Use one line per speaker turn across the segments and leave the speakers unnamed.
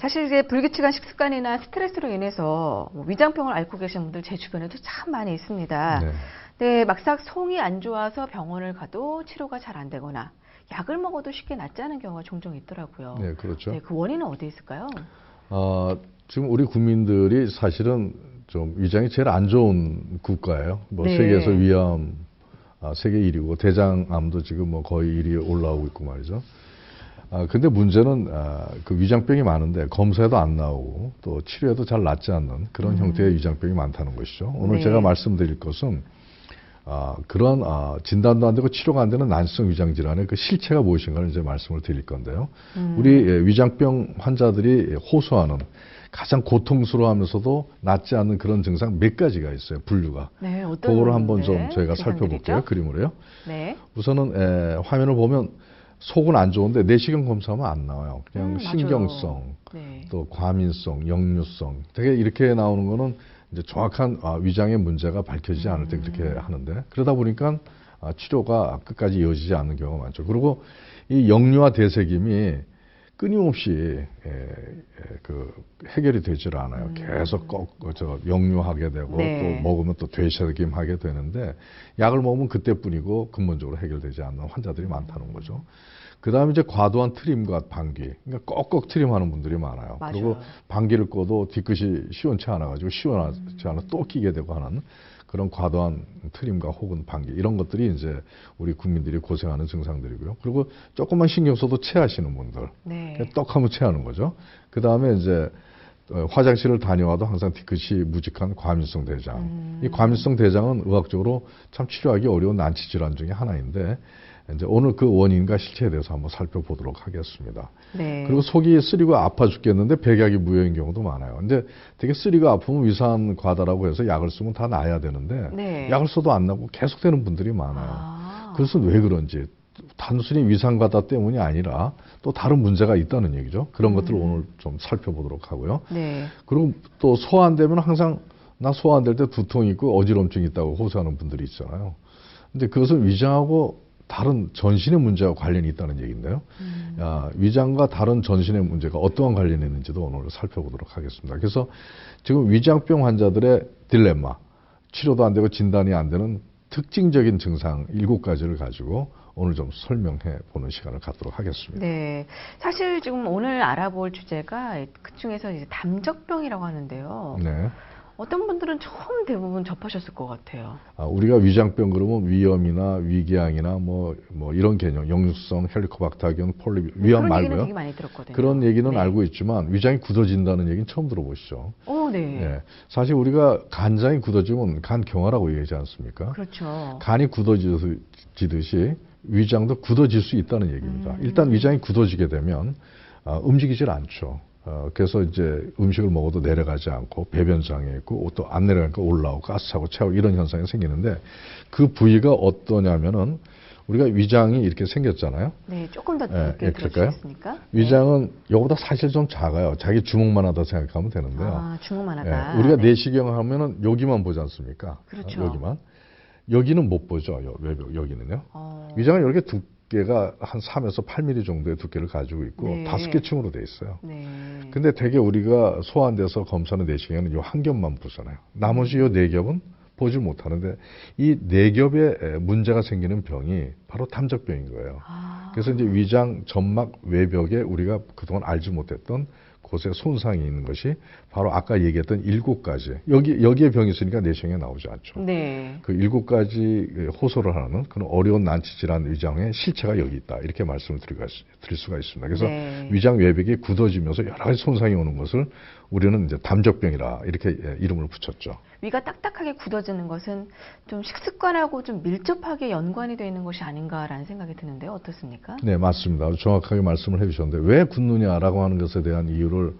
사실 이제 불규칙한 식습관이나 스트레스로 인해서 뭐 위장병을 앓고 계신 분들 제 주변에도 참 많이 있습니다.
네.
근데 막상 속이 안 좋아서 병원을 가도 치료가 잘 안 되거나 약을 먹어도 쉽게 낫지 않은 경우가 종종 있더라고요.
네, 그렇죠.
네, 그 원인은 어디에 있을까요?
지금 우리 국민들이 사실은 좀 위장이 제일 안 좋은 국가예요. 뭐
네.
세계에서 위암 세계 1위고 대장암도 지금 뭐 거의 1위에 올라오고 있고 말이죠. 근데 문제는 그 위장병이 많은데 검사에도 안 나오고 또 치료에도 잘 낫지 않는 그런 형태의 위장병이 많다는 것이죠. 오늘
네.
제가 말씀드릴 것은 그런 진단도 안 되고 치료가 안 되는 난치성 위장 질환의 그 실체가 무엇인가를 이제 말씀을 드릴 건데요. 우리 위장병 환자들이 호소하는 가장 고통스러워하면서도 낫지 않는 그런 증상 몇 가지가 있어요. 분류가.
네, 어떤
그거를 한번 좀 저희가
증상들이죠?
살펴볼게요. 그림으로요.
네.
우선은 화면을 보면 속은 안 좋은데 내시경 검사하면 안 나와요. 그냥
맞아요.
신경성,
네.
또 과민성, 역류성. 되게 이렇게 나오는 거는 이제 정확한 위장의 문제가 밝혀지지 않을 때 그렇게 하는데 그러다 보니까 치료가 끝까지 이어지지 않는 경우가 많죠. 그리고 이 역류와 대세김이 끊임없이 그 해결이 되질 않아요. 계속 역류하게 되고
네.
또 먹으면 또 되새김하게 되는데 약을 먹으면 그때뿐이고 근본적으로 해결되지 않는 환자들이 많다는 거죠. 그다음에 이제 과도한 트림과 방귀, 그러니까 꼭꼭 트림하는 분들이 많아요.
맞아요.
그리고 방귀를 꿔도 뒤끝이 시원치 않아가지고 시원하지 않아 또 끼게 되고 하는 그런 과도한 트림과 혹은 방귀 이런 것들이 이제 우리 국민들이 고생하는 증상들이고요. 그리고 조금만 신경 써도 체하시는 분들,
네.
떡하면 체하는 거죠. 그다음에 이제 화장실을 다녀와도 항상 뒤끝이 무직한 과민성 대장. 이 과민성 대장은 의학적으로 참 치료하기 어려운 난치 질환 중에 하나인데 이제 오늘 그 원인과 실체에 대해서 한번 살펴보도록 하겠습니다.
네.
그리고 속이 쓰리고 아파 죽겠는데 백약이 무효인 경우도 많아요. 근데 되게 쓰리고 아프면 위산 과다라고 해서 약을 쓰면 다 나아야 되는데
네.
약을 써도 안 나고 계속되는 분들이 많아요. 그것은 왜 그런지 단순히 위산 과다 때문이 아니라 또 다른 문제가 있다는 얘기죠. 그런 것들을 오늘 좀 살펴보도록 하고요.
네.
그리고 또 소화 안 되면 항상 나 소화 안 될 때 두통 있고 어지럼증 있다고 호소하는 분들이 있잖아요. 근데 그것은 위장하고 다른 전신의 문제와 관련이 있다는 얘기인데요. 위장과 다른 전신의 문제가 어떠한 관련이 있는지도 오늘 살펴보도록 하겠습니다. 그래서 지금 위장병 환자들의 딜레마, 치료도 안 되고 진단이 안 되는 특징적인 증상 7가지를 가지고 오늘 좀 설명해 보는 시간을 갖도록 하겠습니다.
네. 사실 지금 오늘 알아볼 주제가 그 중에서 이제 담적병이라고 하는데요.
네.
어떤 분들은 처음 대부분 접하셨을 것 같아요.
우리가 위장병 그러면 위염이나 위궤양이나 뭐 이런 개념, 역류성 헬리코박터균, 폴리 위암
그런 얘기는
말고요.
되게 많이 들었거든요.
그런 얘기는
네.
알고 있지만 위장이 굳어진다는 얘기는 처음 들어보시죠.
네.
네. 사실 우리가 간장이 굳어지면 간경화라고 얘기하지 않습니까?
그렇죠.
간이 굳어지듯이 위장도 굳어질 수 있다는 얘기입니다. 일단 위장이 굳어지게 되면 움직이질 않죠. 그래서 이제 음식을 먹어도 내려가지 않고 배변장애 있고 또 안 내려가니까 올라오고 가스차고 체하고 이런 현상이 생기는데 그 부위가 어떠냐면은 우리가 위장이 이렇게 생겼잖아요.
네, 조금 더 넓게
그럴까요?
들어주시겠습니까?
위장은 이거보다 사실 좀 작아요. 자기 주먹만 하다 생각하면 되는데요.
주먹만 하다.
우리가
네.
내시경 하면은 여기만 보지 않습니까?
그렇죠.
여기만. 여기는 못 보죠. 외벽 여기는요.
어.
위장은 이렇게 두께가 한 3에서 8mm 정도의 두께를 가지고 있고
네.
5개 층으로 돼 있어요.
네.
근데 대개 우리가 소화 안 돼서 검사하는 내시경에는 이 한 겹만 보잖아요. 나머지 이 4겹은 보지 못하는데 이 4겹에 문제가 생기는 병이 바로 담적병인 거예요. 그래서 이제 위장 점막 외벽에 우리가 그동안 알지 못했던 곳에 손상이 있는 것이 바로 아까 얘기했던 7가지. 여기에 병이 있으니까 내시경에 나오지 않죠.
네.
그 7가지 호소를 하는 그런 어려운 난치 질환 위장의 실체가 여기 있다. 이렇게 말씀을 드릴 수가 있습니다. 그래서
네.
위장 외벽이 굳어지면서 여러 가지 손상이 오는 것을 우리는 이제 담적병이라 이렇게 이름을 붙였죠.
위가 딱딱하게 굳어지는 것은 좀 식습관하고 좀 밀접하게 연관이 되어 있는 것이 아닌가라는 생각이 드는데요. 어떻습니까?
네, 맞습니다. 아주 정확하게 말씀을 해주셨는데 왜 굳느냐라고 하는 것에 대한 이유를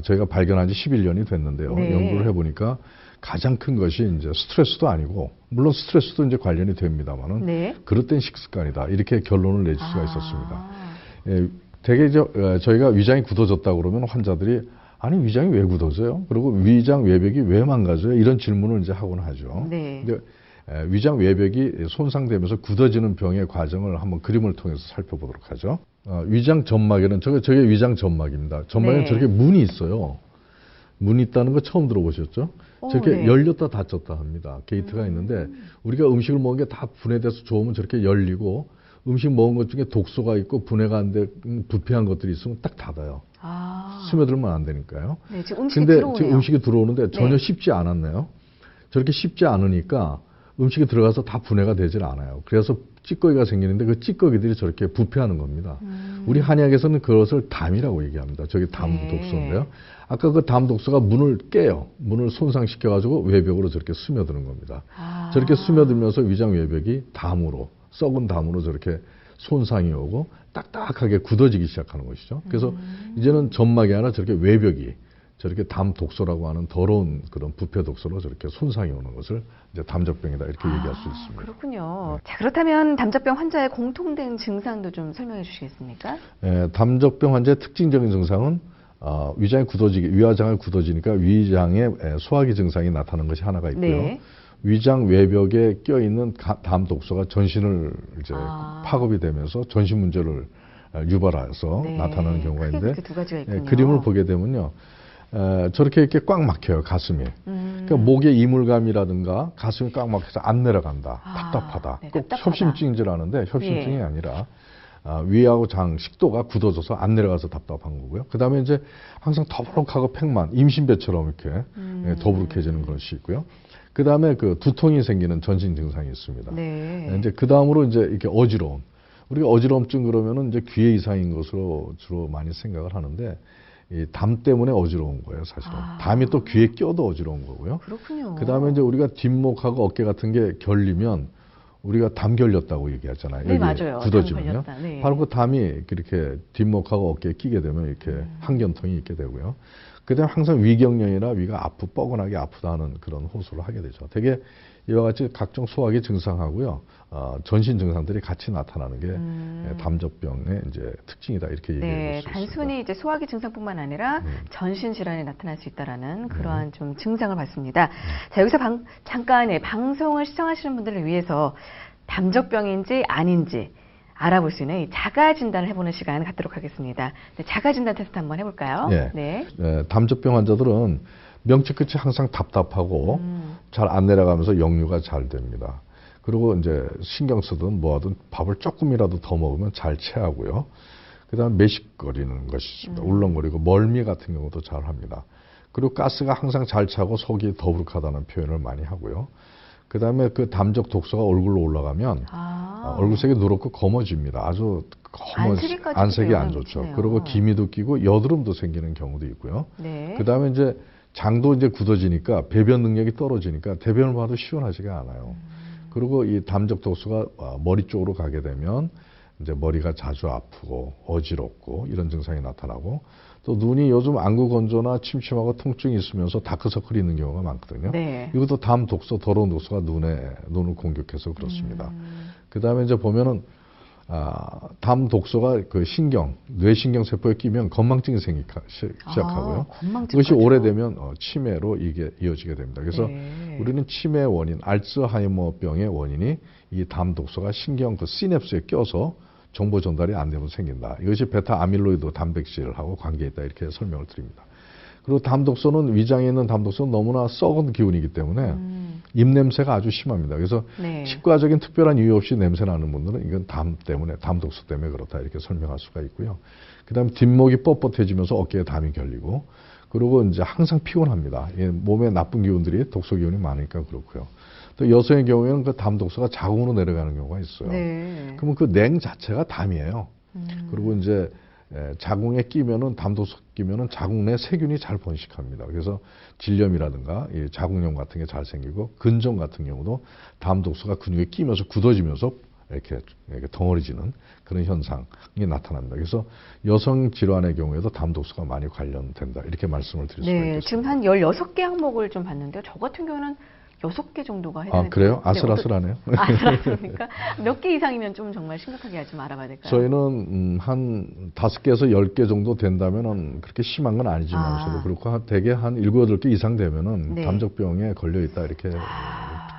저희가 발견한 지 11년이 됐는데요.
네.
연구를 해보니까 가장 큰 것이 이제 스트레스도 아니고 물론 스트레스도 이제 관련이 됩니다만은
네.
그릇된 식습관이다 이렇게 결론을 내릴 수가 있었습니다. 되게 저희가 위장이 굳어졌다 그러면 환자들이 아니 위장이 왜 굳어져요? 그리고 위장 외벽이 왜 망가져요? 이런 질문을 이제 하곤 하죠.
네.
근데 위장 외벽이 손상되면서 굳어지는 병의 과정을 한번 그림을 통해서 살펴보도록 하죠. 위장 점막에는 저게 위장 점막입니다. 점막에는
네.
저렇게 문이 있어요. 문이 있다는 거 처음 들어보셨죠? 저렇게
네.
열렸다 닫혔다 합니다. 게이트가 있는데 우리가 음식을 먹은 게 다 분해돼서 좋으면 저렇게 열리고 음식 먹은 것 중에 독소가 있고 분해가 안 돼 부패한 것들이 있으면 딱 닫아요. 스며들면 안 되니까요.
네, 지금 음식이
근데
들어오네요.
지금 음식이 들어오는데 전혀
네.
쉽지 않았네요. 저렇게 쉽지 않으니까 음식이 들어가서 다 분해가 되질 않아요. 그래서 찌꺼기가 생기는데 그 찌꺼기들이 저렇게 부패하는 겁니다. 우리 한의학에서는 그것을 담이라고 얘기합니다. 저게 담
네.
독소인데요. 아까 그 담 독소가 문을 깨요. 문을 손상시켜가지고 외벽으로 저렇게 스며드는 겁니다. 저렇게 스며들면서 위장 외벽이 담으로, 썩은 담으로 저렇게 손상이 오고 딱딱하게 굳어지기 시작하는 것이죠. 그래서 이제는 점막이 아니라 저렇게 외벽이 저렇게 담 독소라고 하는 더러운 그런 부패 독소로 저렇게 손상이 오는 것을 이제 담적병이다 이렇게 얘기할 수 있습니다.
그렇군요. 자, 그렇다면 담적병 환자의 공통된 증상도 좀 설명해 주시겠습니까?
담적병 환자의 특징적인 증상은 위장이 굳어지기, 위화장이 굳어지니까 위장에 소화기 증상이 나타나는 것이 하나가 있고요.
네.
위장 외벽에 껴있는 담 독소가 전신을 이제 파급이 되면서 전신 문제를 유발해서
네.
나타나는 경우가
크게
있는데
그렇게 두 가지가 있군요.
그림을 보게 되면요. 저렇게 이렇게 꽉 막혀요, 가슴이. 그러니까 목에 이물감이라든가 가슴이 꽉 막혀서 안 내려간다. 답답하다.
네,
꼭
답답하다.
협심증인지라는데 협심증이
예.
아니라 위하고 장, 식도가 굳어져서 안 내려가서 답답한 거고요. 그 다음에 이제 항상 더부룩하고 팽만, 임신배처럼 이렇게 더부룩해지는 것이 있고요. 그 다음에 그 두통이 생기는 전신 증상이 있습니다.
네.
이제 그 다음으로 이제 이렇게 어지러움. 우리가 어지러움증 그러면은 이제 귀의 이상인 것으로 주로 많이 생각을 하는데 이 담 때문에 어지러운 거예요, 사실은. 담이 또 귀에 껴도 어지러운 거고요.
그렇군요.
그 다음에 이제 우리가 뒷목하고 어깨 같은 게 결리면 우리가 담 결렸다고 얘기하잖아요.
네,
여기
맞아요.
굳어지면요.
담 걸렸다. 네.
바로 그 담이 이렇게 뒷목하고 어깨에 끼게 되면 이렇게 항견통이 있게 되고요. 그 다음에 항상 위경련이나 위가 뻐근하게 아프다 하는 그런 호소를 하게 되죠. 되게 이와 같이 각종 소화기 증상하고요. 전신 증상들이 같이 나타나는 게 담적병의 이제 특징이다 이렇게 얘기해 볼 수 있습니다.
단순히 이제 소화기 증상뿐만 아니라 전신 질환이 나타날 수 있다라는 그러한 좀 증상을 봤습니다. 자, 여기서 잠깐 방송을 시청하시는 분들을 위해서 담적병인지 아닌지 알아볼 수 있는 이 자가 진단을 해보는 시간 갖도록 하겠습니다. 네, 자가 진단 테스트 한번 해볼까요?
네. 담적병 환자들은 명치 끝이 항상 답답하고 잘 안 내려가면서 역류가 잘 됩니다. 그리고 이제 신경 쓰든 뭐하든 밥을 조금이라도 더 먹으면 잘 체하고요. 그 다음에 매식거리는 것이 있습니다. 울렁거리고 멀미 같은 경우도 잘 합니다. 그리고 가스가 항상 잘 차고 속이 더부룩하다는 표현을 많이 하고요. 그 다음에 그 담적 독소가 얼굴로 올라가면 얼굴색이 누렇고 검어집니다. 아주 안색이 안 좋죠.
미치네요.
그리고 기미도 끼고 여드름도 생기는 경우도 있고요.
네.
그 다음에 이제 장도 이제 굳어지니까 배변 능력이 떨어지니까 대변을 봐도 시원하지가 않아요. 그리고 이 담적 독소가 머리 쪽으로 가게 되면 이제 머리가 자주 아프고 어지럽고 이런 증상이 나타나고 또 눈이 요즘 안구 건조나 침침하고 통증이 있으면서 다크서클이 있는 경우가 많거든요.
네.
이것도 담 독소, 더러운 독소가 눈을 공격해서 그렇습니다. 그 다음에 이제 보면은 담 독소가 그 뇌신경 세포에 끼면 건망증이 생기기 시작하고요. 그것이 오래되면 치매로 이게 이어지게 됩니다. 그래서 우리는 치매 원인, 알츠하이머병의 원인이 이 담 독소가 신경 그 시냅스에 껴서 정보 전달이 안 되면 생긴다. 이것이 베타 아밀로이드 단백질하고 관계 있다 이렇게 설명을 드립니다. 그리고 담독소는 위장에 있는 담독소는 너무나 썩은 기운이기 때문에 입냄새가 아주 심합니다. 그래서 치과적인 특별한 이유 없이 냄새 나는 분들은 이건 담독소 때문에 그렇다 이렇게 설명할 수가 있고요. 그다음에 뒷목이 뻣뻣해지면서 어깨에 담이 결리고 그리고 이제 항상 피곤합니다. 몸에 나쁜 기운들이 독소 기운이 많으니까 그렇고요. 또 여성의 경우에는 그 담독소가 자궁으로 내려가는 경우가 있어요. 그러면 그 냉 자체가 담이에요. 그리고 이제 자궁에 끼면은 담독소 끼면은 자궁 내 세균이 잘 번식합니다. 그래서 질염이라든가 이 자궁염 같은 게 잘 생기고 근종 같은 경우도 담독소가 근육에 끼면서 굳어지면서 이렇게 덩어리지는 그런 현상이 나타납니다. 그래서 여성 질환의 경우에도 담독소가 많이 관련된다. 이렇게 말씀을 드릴 수가 있겠습니다.
지금 한 16개 항목을 좀 봤는데요. 저 같은 경우는 6개 정도가 해당이
그래요? 아슬아슬하네요.
아슬아슬합니까? 몇 개 이상이면 좀 정말 심각하게 좀 알아봐야 될까요?
저희는 한 5개에서 10개 정도 된다면은 그렇게 심한 건 아니지만서도 그렇고 대개 한 7, 8개 이상 되면은 담적병에 걸려 있다 이렇게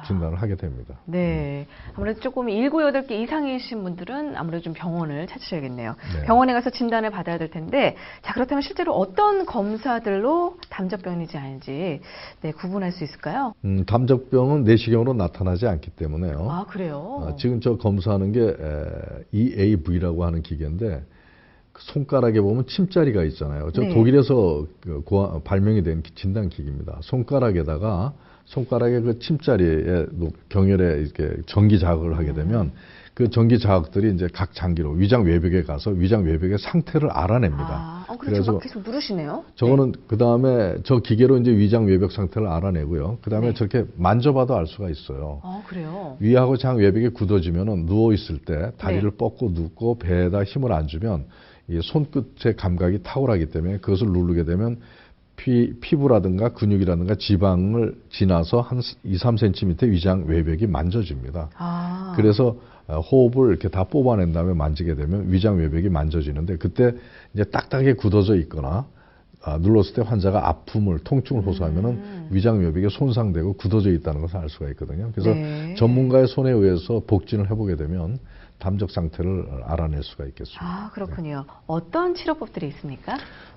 진단을 하게 됩니다.
네. 아무래도 조금 7, 8개 이상이신 분들은 아무래도 좀 병원을 찾으셔야겠네요.
네.
병원에 가서 진단을 받아야 될 텐데, 자, 그렇다면 실제로 어떤 검사들로 담적병인지 아닌지 네, 구분할 수 있을까요?
담적병은 내시경으로 나타나지 않기 때문에요.
아, 그래요?
지금 저 검사하는 게 EAV라고 하는 기계인데 그 손가락에 보면 침자리가 있잖아요. 저
네.
독일에서 발명이 된 진단 기기입니다. 손가락에다가 손가락의 그 침자리에 경혈에 이렇게 전기 자극을 하게 되면 그 전기 자극들이 이제 각 장기로 위장 외벽에 가서 위장 외벽의 상태를 알아냅니다.
그래서 계속 누르시네요.
저거는 그 다음에 저 기계로 이제 위장 외벽 상태를 알아내고요. 그 다음에
네.
저렇게 만져봐도 알 수가 있어요.
그래요?
위하고 장 외벽이 굳어지면은 누워 있을 때 다리를
네.
뻗고 눕고 배에다 힘을 안 주면 이 손끝의 감각이 탁월하기 때문에 그것을 누르게 되면 피부라든가 근육이라든가 지방을 지나서 한 2, 3cm 위장 외벽이 만져집니다. 그래서 호흡을 이렇게 다 뽑아낸 다음에 만지게 되면 위장 외벽이 만져지는데 그때 이제 딱딱하게 굳어져 있거나 눌렀을 때 환자가 아픔을 통증을 호소하면은 위장 외벽이 손상되고 굳어져 있다는 것을 알 수가 있거든요. 그래서
네.
전문가의 손에 의해서 복진을 해보게 되면 담적 상태를 알아낼 수가 있겠습니다.
그렇군요. 어떤 치료법들이 있습니까?